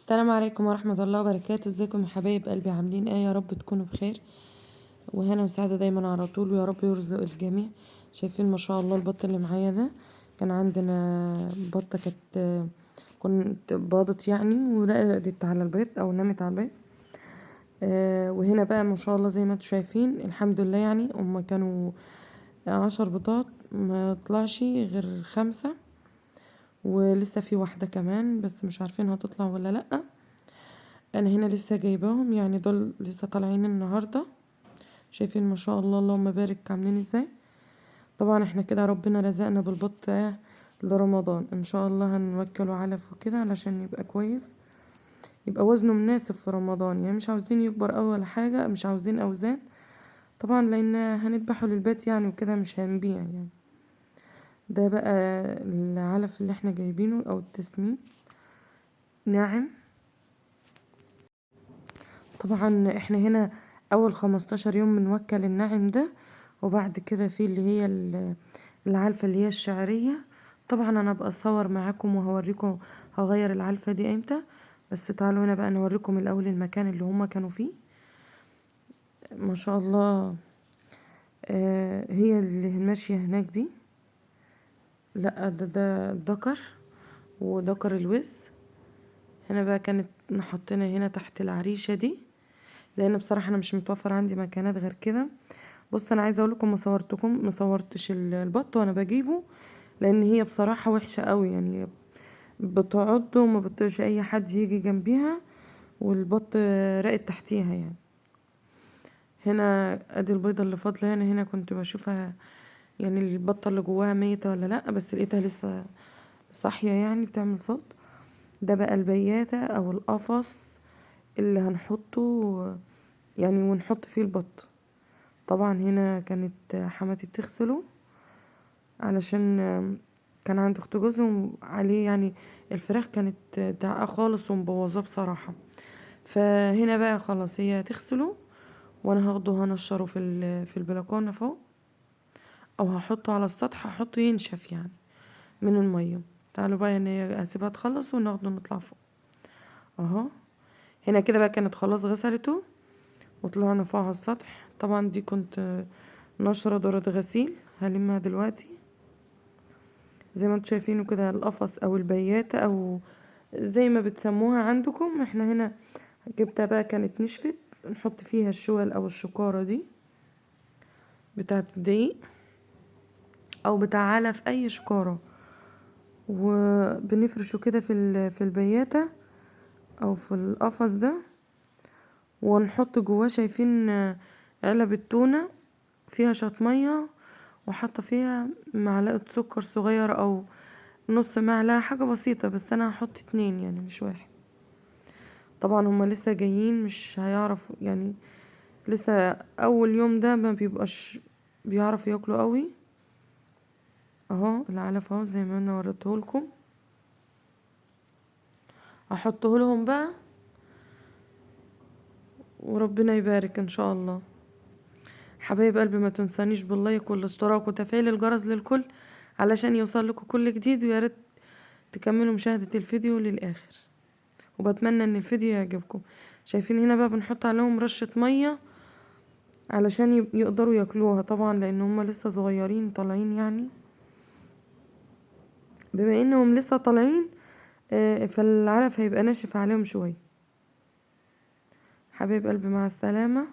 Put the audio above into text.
السلام عليكم ورحمة الله وبركاته. ازيكم يا حبايب قلبي؟ عاملين ايه؟ يا رب تكونوا بخير وهنا وسعادة دايما على طول، ويا رب يرزق الجميع. شايفين ما شاء الله البط اللي معايا ده؟ كان عندنا بطة كنت باضت يعني ورقدت على البيض او نامت على البيض. وهنا بقى ما شاء الله زي ما انتم شايفين الحمد لله، يعني هما كانوا 10 بيضات، ما طلعش غير 5، ولسه في واحدة كمان بس مش عارفين هتطلع ولا لأ. انا هنا لسه جايباهم، يعني دول لسه طالعين النهارده. شايفين ما شاء الله اللهم بارك عاملين ازاي. طبعا احنا كده ربنا رزقنا بالبط لرمضان، ان شاء الله هنوكله علف وكده علشان يبقى كويس، يبقى وزنه مناسب في رمضان. يعني مش عاوزين يكبر اول حاجه، مش عاوزين اوزان طبعا لان هنذبحه للبيت يعني وكده، مش هنبيع يعني. ده بقى العلف اللي احنا جايبينه او التسمين ناعم. طبعا احنا هنا اول 15 يوم بنوكل الناعم ده، وبعد كده في اللي هي العلفة اللي هي الشعرية. طبعا انا ابقى اصور معاكم وهوريكم هغير العلفة دي امتى، بس تعالوا هنا بقى نوريكم الاول المكان اللي هما كانوا فيه. ما شاء الله. هي اللي ماشية هناك دي، لا ده ذكر وذكر الوز. هنا بقى كانت حطينا هنا تحت العريشة دي، لان بصراحة انا مش متوفر عندي مكانات غير كده. بص انا عايزه اقول لكم ما صورتش البط وانا بجيبه، لان هي بصراحه وحشه قوي، يعني بتعض وما بتطيقش اي حد يجي جنبيها، والبط راقد تحتيها يعني. هنا ادي البيضه اللي فاضله، هنا كنت بشوفها يعني البطه اللي جواها ميته ولا لا، بس لقيتها لسه صاحيه يعني بتعمل صوت. ده بقى البياته او القفص اللي هنحطه يعني ونحط فيه البط. طبعا هنا كانت حماتي بتغسله علشان كان عند اخت جوزهم عليه، يعني الفراخ كانت دعقة خالص ومبوظاه بصراحة. فهنا بقى خلاص هي تغسله، وانا هاخده هنشره في البلكونة فوق، او هحطه على السطح، هحطه ينشف يعني من المية. تعالوا بقى يعني هسيبها تخلص وناخده نطلع فوق اهو. هنا كده بقى كانت خلاص غسلته وطلعنا فوق على السطح. طبعا دي كنت نشرة دورة غسيل هلمها دلوقتي. زي ما انتم شايفينه كده القفص او البياتة او زي ما بتسموها عندكم، احنا هنا جبتها بقى كانت نشفت، نحط فيها الشوال او الشكارة دي بتاعة الدقيق او بتاع علف اي شكارة، وبنفرشه كده في البياتة او في القفص ده، ونحط جواه شايفين علب التونة فيها شوية مية، وحاطة فيها معلقة سكر صغيرة او نص معلقة، حاجة بسيطة، بس انا هحط 2 يعني مش 1. طبعا هما لسه جايين مش هيعرف يعني، لسه اول يوم ده ما بيبقاش بيعرفوا ياكلوا قوي. اهو العلف اهو زي ما انا وريته لكم، هحطه لهم بقى وربنا يبارك ان شاء الله. حبايب قلبي ما تنسانيش باللايك والاشتراك وتفعيل الجرس للكل علشان يوصل لكم كل جديد، ويا ريت تكملوا مشاهدة الفيديو للاخر، وبتمنى ان الفيديو يعجبكم. شايفين هنا بقى بنحط عليهم رشة مية علشان يقدروا ياكلوها، طبعا لان هم لسه صغيرين طالعين يعني. بما انهم لسه طالعين فالعلف هيبقى ناشف عليهم شوية. حبايب قلبي مع السلامة.